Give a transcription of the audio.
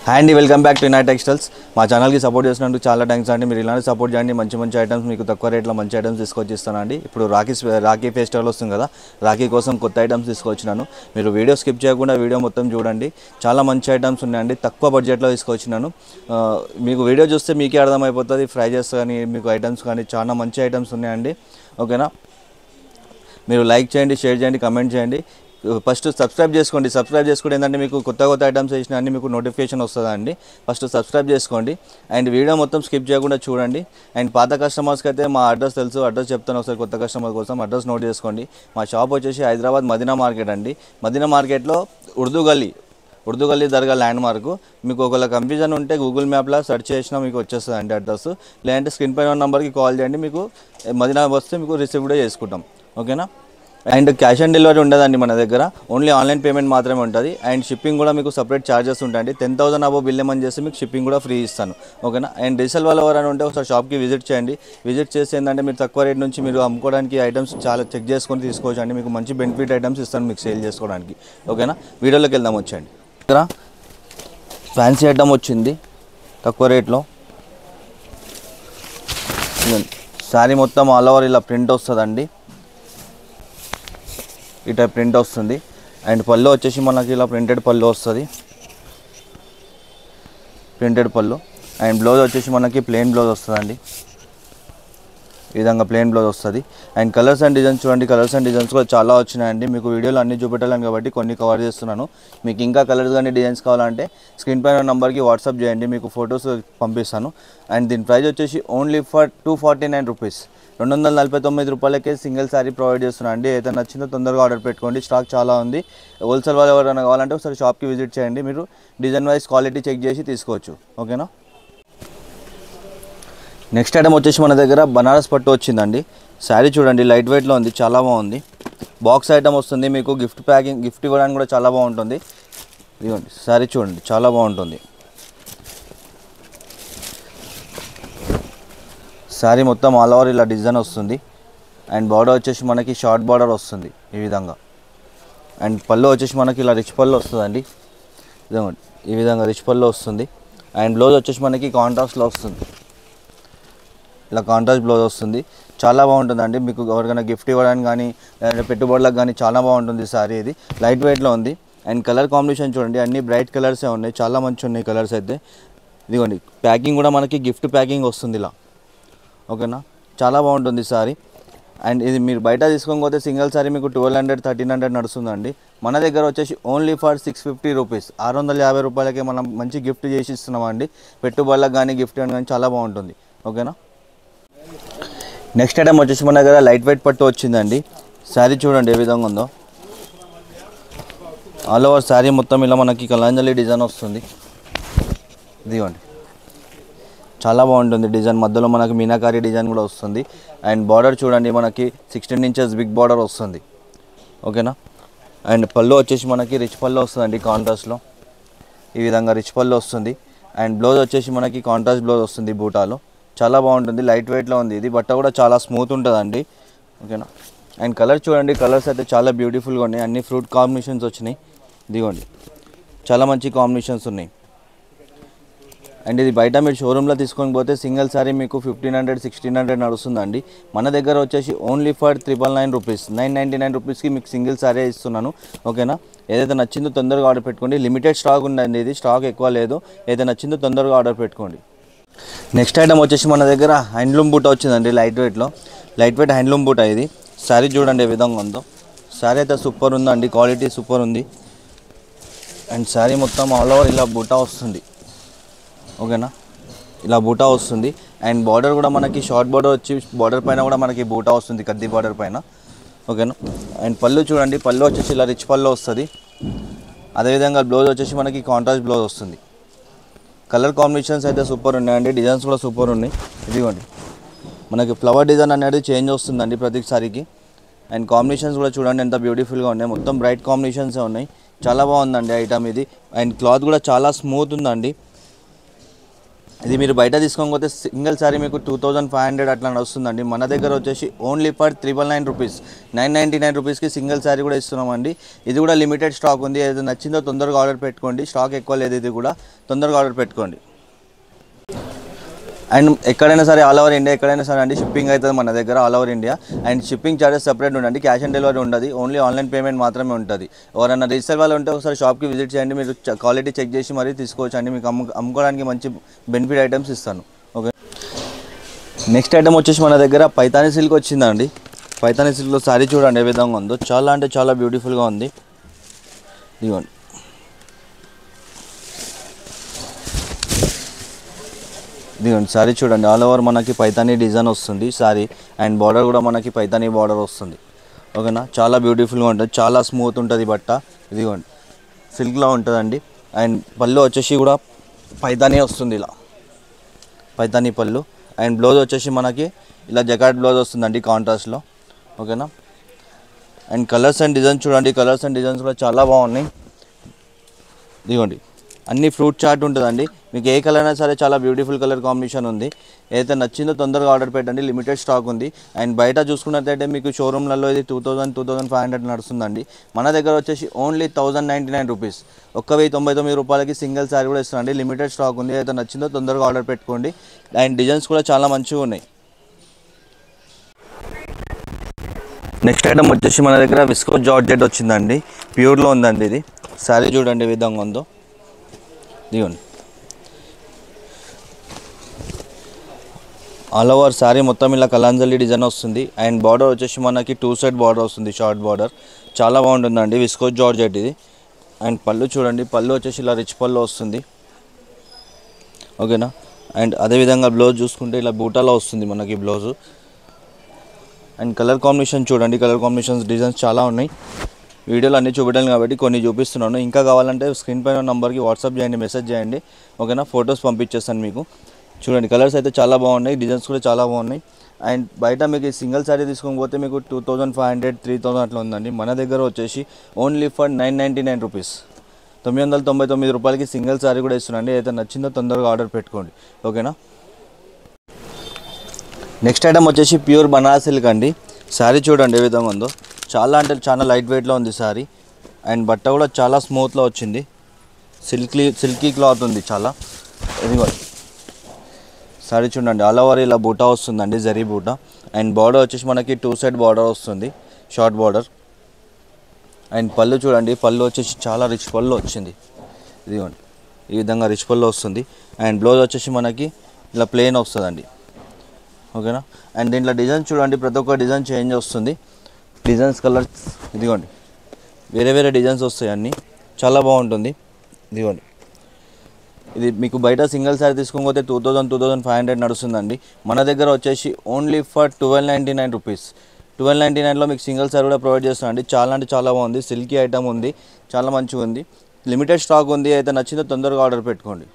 Hi అండి, welcome back to ఇనాట్ textiles. మా ఛానల్కి సపోర్ట్ చేసినందుకు చాలా థ్యాంక్స్ అండి. మీరు ఇలానే సపోర్ట్ చేయండి. మంచి ఐటమ్స్ మీకు తక్కువ రేట్లో మంచి ఐటమ్స్ తీసుకొచ్చి ఇస్తానండి. ఇప్పుడు రాఖీ ఫెస్టివల్ వస్తుంది కదా, రాఖీ కోసం కొత్త ఐటమ్స్ తీసుకొచ్చినాను. మీరు వీడియో స్కిప్ చేయకుండా వీడియో మొత్తం చూడండి. చాలా మంచి ఐటమ్స్ ఉన్నాయండి, తక్కువ బడ్జెట్లో తీసుకొచ్చినాను. మీకు వీడియో చూస్తే మీకే అర్థమైపోతుంది. ప్రైజెస్ కానీ మీకు ఐటమ్స్ కానీ చాలా మంచి ఐటమ్స్ ఉన్నాయండి. ఓకేనా, మీరు లైక్ చేయండి, షేర్ చేయండి, కమెంట్ చేయండి. ఫస్ట్ సబ్స్క్రైబ్ చేసుకోండి. సబ్స్క్రైబ్ చేసుకుంటే ఏంటంటే మీకు కొత్త ఐటమ్స్ వేసినా అన్ని మీకు నోటిఫికేషన్ వస్తుందండి. ఫస్ట్ సబ్స్క్రైబ్ చేసుకోండి అండ్ వీడియో మొత్తం స్కిప్ చేయకుండా చూడండి. అండ్ పాత కస్టమర్స్కి అయితే మా అడ్రస్ తెలుసు, అడ్రస్ చెప్తాను ఒకసారి. కొత్త కస్టమర్ కోసం అడ్రస్ నోట్ చేసుకోండి. మా షాప్ వచ్చేసి హైదరాబాద్ మదీనా మార్కెట్ అండి. మదీనా మార్కెట్లో ఉర్దూ గల్లీ దర్గా ల్యాండ్ మార్క్. మీకు ఒకవేళ కన్ఫ్యూజన్ ఉంటే గూగుల్ మ్యాప్లో సెర్చ్ చేసినా మీకు వచ్చేస్తుంది అండి అడ్రస్. లేదంటే స్క్రీన్ పైన నెంబర్కి కాల్ చేయండి, మీకు మదీనా వస్తే మీకు రిసీవ్ కూడా చేసుకుంటాం. ఓకేనా, అండ్ క్యాష్ ఆన్ డెలివరీ ఉండదండి మన దగ్గర, ఓన్లీ ఆన్లైన్ పేమెంట్ మాత్రమే ఉంటుంది. అండ్ షిప్పింగ్ కూడా మీకు సపరేట్ ఛార్జెస్ ఉంటాయండి. 10,000 అబో బిల్ ఏమని చేస్తే మీకు షిప్పింగ్ కూడా ఫ్రీ ఇస్తాను. ఓకేనా, అండ్ రీసేల్ వాళ్ళు ఎవరైనా ఉంటే ఒకసారి షాప్కి విజిట్ చేయండి. విజిట్ చేస్తే ఏంటంటే మీరు తక్కువ రేట్ నుంచి మీరు అమ్ముకోవడానికి ఐటమ్స్ చాలా చెక్ చేసుకొని తీసుకోవచ్చు అండి. మీకు మంచి బెనిఫిట్ ఐటమ్స్ ఇస్తాను మీకు సేల్ చేసుకోవడానికి. ఓకేనా, వీడియోలోకి వెళ్దాం, వచ్చేయండి. ఇక్కడ ఫ్యాన్సీ ఐటమ్ వచ్చింది తక్కువ రేట్లో. శారీ మొత్తం ఆల్ ఓవర్ ఇలా ప్రింట్ వస్తుందండి, ఈ టైప్ ప్రింట్ వస్తుంది. అండ్ పళ్ళు వచ్చేసి మనకి ఇలా ప్రింటెడ్ పళ్ళు వస్తుంది, ప్రింటెడ్ పళ్ళు. అండ్ బ్లౌజ్ వచ్చేసి మనకి ప్లెయిన్ బ్లౌజ్ వస్తుందండి, ఈ విధంగా ప్లెయిన్ బ్లౌజ్ వస్తుంది. అండ్ కలర్స్ అండ్ డిజైన్స్ చూడండి, కలర్స్ అండ్ డిజైన్స్ కూడా చాలా వచ్చినాయండి. మీకు వీడియోలో అన్ని చూపెట్టాలని కాబట్టి కొన్ని కవర్ చేస్తున్నాను. మీకు ఇంకా కలర్స్ కానీ డిజైన్స్ కావాలంటే స్క్రీన్ పైన నెంబర్కి వాట్సాప్ చేయండి, మీకు ఫొటోస్ పంపిస్తాను. అండ్ దీని ప్రైస్ వచ్చేసి ఓన్లీ ఫర్ 249 రూపీస్, 249 రూపాయలకే సింగిల్ శారీ ప్రొవైడ్ చేస్తున్నాను అండి. అయితే నచ్చిందో తొందరగా ఆర్డర్ పెట్టుకోండి, స్టాక్ చాలా ఉంది. హోల్సేల్ వాళ్ళు ఎవరైనా కావాలంటే ఒకసారి షాప్కి విజిట్ చేయండి, మీరు డిజైన్ వైజ్ క్వాలిటీ చెక్ చేసి తీసుకోవచ్చు. ఓకేనా, నెక్స్ట్ ఐటమ్ వచ్చేసి మన దగ్గర బనారస్ పట్టు వచ్చిందండి. శారీ చూడండి, లైట్ వెయిట్లో ఉంది, చాలా బాగుంది. బాక్స్ ఐటమ్ వస్తుంది, మీకు గిఫ్ట్ ఇవ్వడానికి కూడా చాలా బాగుంటుంది. ఇదిగోండి శారీ చూడండి, చాలా బాగుంటుంది. శారీ మొత్తం ఆల్ ఓవర్ ఇలా డిజైన్ వస్తుంది. అండ్ బార్డర్ వచ్చేసి మనకి షార్ట్ బార్డర్ వస్తుంది ఈ విధంగా. అండ్ పళ్ళు వచ్చేసి మనకి ఇలా రిచ్ పళ్ళు వస్తుందండి, ఇదిగోండి ఈ విధంగా రిచ్ పళ్ళు వస్తుంది. అండ్ బ్లౌజ్ వచ్చేసి మనకి కాంట్రాస్ట్లో వస్తుంది, ఇలా కాంట్రాస్ట్ బ్లౌజ్ వస్తుంది. చాలా బాగుంటుందండి, మీకు ఎవరికైనా గిఫ్ట్ ఇవ్వడానికి కానీ పెట్టుబడులకు కానీ చాలా బాగుంటుంది శారీ. ఇది లైట్ వెయిట్లో ఉంది. అండ్ కలర్ కాంబినేషన్ చూడండి, అన్ని బ్రైట్ కలర్సే ఉన్నాయి, చాలా మంచి ఉన్నాయి కలర్స్ అయితే. ఇదిగోండి ప్యాకింగ్ కూడా మనకి గిఫ్ట్ ప్యాకింగ్ వస్తుంది ఇలా. ఓకేనా, చాలా బాగుంటుంది శారీ. అండ్ ఇది మీరు బయట తీసుకోకపోతే సింగిల్ శారీ మీకు 1200, 1300 నడుస్తుందండి. మన దగ్గర వచ్చేసి ఓన్లీ ఫర్ 650 రూపీస్, 650 రూపాయలకే మనం మంచి గిఫ్ట్ చేసి ఇస్తున్నామండి. పెట్టుబడులకు కానీ గిఫ్ట్ కానీ చాలా బాగుంటుంది. ఓకేనా, నెక్స్ట్ ఐటమ్ వచ్చేసి మన దగ్గర లైట్ వెయిట్ పట్టు వచ్చిందండి. శారీ చూడండి ఏ విధంగా ఉందో, ఆల్ ఓవర్ శారీ మొత్తం ఇలా మనకి కలాంజలి డిజైన్ వస్తుంది. ఇదిగోండి చాలా బాగుంటుంది డిజైన్, మధ్యలో మనకి మీనాకారి డిజైన్ కూడా వస్తుంది. అండ్ బార్డర్ చూడండి, మనకి 16 ఇంచెస్ బిగ్ బార్డర్ వస్తుంది. ఓకేనా, అండ్ పళ్ళు వచ్చేసి మనకి రిచ్ పళ్ళు వస్తుందండి కాంట్రాస్ట్లో, ఈ విధంగా రిచ్ పళ్ళు వస్తుంది. అండ్ బ్లౌజ్ వచ్చేసి మనకి కాంట్రాస్ట్ బ్లౌజ్ వస్తుంది బూటాలో, చాలా బాగుంటుంది. లైట్ వెయిట్లో ఉంది, ఇది బట్ట కూడా చాలా స్మూత్ ఉంటుందండి. ఓకేనా, అండ్ కలర్ చూడండి, కలర్స్ అయితే చాలా బ్యూటిఫుల్గా ఉన్నాయి, అన్ని ఫ్రూట్ కాంబినేషన్స్ వచ్చినాయి. ఇదిగోండి చాలా మంచి కాంబినేషన్స్ ఉన్నాయి. అండ్ ఇది బయట మీరు షోరూంలో తీసుకొని పోతే సింగిల్ శారీ మీకు 1500, 1600 నడుస్తుందండి. మన దగ్గర వచ్చేసి ఓన్లీ ఫర్ 999 రూపీస్, 999 రూపీస్కి మీకు సింగిల్ శారీ ఇస్తున్నాను. ఓకేనా, ఏదైతే నచ్చిందో తొందరగా ఆర్డర్ పెట్టుకోండి. లిమిటెడ్ స్టాక్ ఉందండి, ఇది స్టాక్ ఎక్కువ లేదు. ఏదైతే నచ్చిందో తొందరగా ఆర్డర్ పెట్టుకోండి. నెక్స్ట్ ఐటమ్ వచ్చేసి మన దగ్గర హ్యాండ్లూమ్ బూట వచ్చిందండి, లైట్ వెయిట్లో. లైట్ వెయిట్ హ్యాండ్లూమ్ బూట ఇది. శారీ చూడండి ఏ విధంగా ఉందో, శారీ అయితే సూపర్ ఉందండి, క్వాలిటీ సూపర్ ఉంది. అండ్ శారీ మొత్తం ఆల్ ఓవర్ ఇలా బూటా వస్తుంది. ఓకేనా, ఇలా బూటా వస్తుంది. అండ్ బార్డర్ కూడా మనకి షార్ట్ బార్డర్ వచ్చి బార్డర్ పైన కూడా మనకి బూటా వస్తుంది, కద్ది బార్డర్ పైన. ఓకేనా, అండ్ పళ్ళు చూడండి, పళ్ళు వచ్చేసి ఇలా రిచ్ పళ్ళు వస్తుంది. అదేవిధంగా బ్లౌజ్ వచ్చేసి మనకి కాంట్రాస్ట్ బ్లౌజ్ వస్తుంది. కలర్ కాంబినేషన్స్ అయితే సూపర్ ఉన్నాయండి, డిజైన్స్ కూడా సూపర్ ఉన్నాయి. ఇదిగోండి మనకి ఫ్లవర్ డిజైన్ అనేది చేంజ్ వస్తుందండి ప్రతిసారికి. అండ్ కాంబినేషన్స్ కూడా చూడండి ఎంత బ్యూటిఫుల్గా ఉన్నాయి, మొత్తం బ్రైట్ కాంబినేషన్సే ఉన్నాయి. చాలా బాగుందండి ఐటమ్ ఇది. అండ్ క్లాత్ కూడా చాలా స్మూత్ ఉందండి. ఇది మీరు బయట తీసుకోకపోతే సింగిల్ సారీ మీకు 2500 అట్లా వస్తుందండి. మన దగ్గర వచ్చేసి ఓన్లీ ఫర్ 999 రూపీస్, 999 రూపీస్కి సింగిల్ సారీ కూడా ఇస్తున్నామండి. ఇది కూడా లిమిటెడ్ స్టాక్ ఉంది. ఏదైతే నచ్చిందో తొందరగా ఆర్డర్ పెట్టుకోండి. స్టాక్ ఎక్కువ లేదు, ఇది కూడా తొందరగా ఆర్డర్ పెట్టుకోండి. అండ్ ఎక్కడైనా సరే ఆల్ ఓవర్ ఇండియా ఎక్కడైనా సరే అండి షిప్పింగ్ అవుతుంది మన దగ్గర all over India. And shipping charges separate ఉండండి, క్యాష్ ఆన్ డెలివరీ ఉండదు, ఓన్లీ ఆన్లైన్ పేమెంట్ మాత్రమే ఉంటుంది. ఎవరైనా రీసేల్ వాళ్ళు ఉంటే ఒకసారి షాప్కి విజిట్ చేయండి, మీరు క్వాలిటీ చెక్ చేసి మరీ తీసుకోవచ్చు అండి. మీకు అమ్ముకోవడానికి మంచి బెనిఫిట్ ఐటమ్స్ ఇస్తాను. ఓకే, నెక్స్ట్ ఐటమ్ వచ్చేసి మన దగ్గర పైతానీ సిల్క్ వచ్చిందండి. పైతానీ సిల్క్లో సారీ చూడండి ఏ విధంగా ఉందో, చాలా అంటే చాలా బ్యూటిఫుల్గా ఉంది. ఇదిగోండి, ఇదిగోండి సారీ చూడండి, ఆల్ ఓవర్ మనకి పైతానీ డిజైన్ వస్తుంది సారీ. అండ్ బార్డర్ కూడా మనకి పైతానీ బార్డర్ వస్తుంది. ఓకేనా, చాలా బ్యూటిఫుల్గా ఉంటుంది, చాలా స్మూత్ ఉంటుంది బట్ట. ఇదిగోండి సిల్క్లో ఉంటుందండి. అండ్ పళ్ళు వచ్చేసి కూడా పైతానీ వస్తుంది, ఇలా పైతానీ పళ్ళు. అండ్ బ్లౌజ్ వచ్చేసి మనకి ఇలా జకాట్ బ్లౌజ్ వస్తుందండి కాంట్రాస్ట్లో. ఓకేనా, అండ్ కలర్స్ అండ్ డిజైన్స్ చూడండి, కలర్స్ అండ్ డిజైన్స్ కూడా చాలా బాగున్నాయి. ఇదిగోండి అన్ని ఫ్రూట్ చాట్ ఉంటుందండి. మీకు ఏ కలర్ అయినా సరే చాలా బ్యూటిఫుల్ కలర్ కాంబినేషన్ ఉంది. ఏదైతే నచ్చిందో తొందరగా ఆర్డర్ పెట్టండి, లిమిటెడ్ స్టాక్ ఉంది. అండ్ బయట చూసుకున్నట్లయితే మీకు షోరూమ్లలో ఇది 2000, 2500 నడుస్తుందండి. మన దగ్గర వచ్చేసి ఓన్లీ 1099 రూపీస్, 1099 రూపాయలకి సింగిల్ సారీ కూడా ఇస్తుందండి. లిమిటెడ్ స్టాక్ ఉంది, ఏదైతే నచ్చిందో తొందరగా ఆర్డర్ పెట్టుకోండి. అండ్ డిజైన్స్ కూడా చాలా మంచిగా ఉన్నాయి. నెక్స్ట్ ఐటమ్ వచ్చేసి మన దగ్గర విస్కో జార్జెట్ వచ్చిందండి, ప్యూర్లో ఉందండి. ఇది సారీ చూడండి ఏ విధంగా ఉందో. ఇదిగోండి ఆల్ ఓవర్ సారీ మొత్తం ఇలా కలాంజలి డిజైన్ వస్తుంది. అండ్ బార్డర్ వచ్చేసి మనకి 2 సైడ్ బార్డర్ వస్తుంది, షార్ట్ బార్డర్, చాలా బాగుంటుందండి విస్కో జార్జెట్ ఇది. అండ్ పళ్ళు చూడండి, పళ్ళు వచ్చేసి ఇలా రిచ్ పళ్ళు వస్తుంది. ఓకేనా, అండ్ అదేవిధంగా బ్లౌజ్ చూసుకుంటే ఇలా బూటాలో వస్తుంది మనకి బ్లౌజు. అండ్ కలర్ కాంబినేషన్ చూడండి, కలర్ కాంబినేషన్స్ డిజైన్స్ చాలా ఉన్నాయి. వీడియోలో అన్నీ చూపెట్టాలి కాబట్టి కొన్ని చూపిస్తున్నాను. ఇంకా కావాలంటే స్క్రీన్ పైన నెంబర్కి వాట్సాప్ చేయండి, మెసేజ్ చేయండి. ఓకేనా, ఫొటోస్ పంపించేస్తాను మీకు. చూడండి కలర్స్ అయితే చాలా బాగున్నాయి, డిజైన్స్ కూడా చాలా బాగున్నాయి. అండ్ బయట మీకు సింగిల్ సారీ తీసుకోకపోతే మీకు 2500, 3000 అట్లా ఉందండి. మన దగ్గర వచ్చేసి ఓన్లీ ఫర్ 999 రూపీస్, 999 రూపాయలకి సింగిల్ సారీ కూడా ఇస్తున్నాండి. అయితే నచ్చిందో తొందరగా ఆర్డర్ పెట్టుకోండి. ఓకేనా, నెక్స్ట్ ఐటమ్ వచ్చేసి ప్యూర్ బనారస్ సిల్క్ అండి. సారీ చూడండి ఏ విధంగా ఉందో, చాలా అంటే చాలా లైట్ వెయిట్లో ఉంది సారీ. అండ్ బట్ట కూడా చాలా స్మూత్లో వచ్చింది, సిల్కీ క్లాత్ ఉంది చాలా. ఇది సారీ చూడండి, ఆల్ ఓవర్ ఇలా బూటా వస్తుందండి, జరీ బూటా. అండ్ బార్డర్ వచ్చేసి మనకి 2 సైడ్ బార్డర్ వస్తుంది, షార్ట్ బార్డర్. అండ్ పళ్ళు చూడండి, పళ్ళు వచ్చేసి చాలా రిచ్ పళ్ళు వచ్చింది. ఇదిగోండి ఈ విధంగా రిచ్ పళ్ళు వస్తుంది. అండ్ బ్లౌజ్ వచ్చేసి మనకి ఇలా ప్లెయిన్ వస్తుందండి. ఓకేనా, అండ్ దీంట్లో డిజైన్ చూడండి, ప్రతి ఒక్క డిజైన్ చేంజ్ వస్తుంది, డిజైన్స్ కలర్స్. ఇదిగోండి వేరే వేరే డిజైన్స్ వస్తాయి అన్నీ, చాలా బాగుంటుంది. ఇదిగోండి ఇది మీకు బయట సింగిల్ సారీ తీసుకోకపోతే 2000, 2500 నడుస్తుందండి. మన దగ్గర వచ్చేసి ఓన్లీ ఫర్ 1299 రూపీస్, 1299లో మీకు సింగిల్ సారీ కూడా ప్రొవైడ్ చేస్తామండి. చాలా అంటే చాలా బాగుంది, సిల్కీ ఐటమ్ ఉంది, చాలా మంచిగా ఉంది, లిమిటెడ్ స్టాక్ ఉంది. అయితే నచ్చిందో తొందరగా ఆర్డర్ పెట్టుకోండి.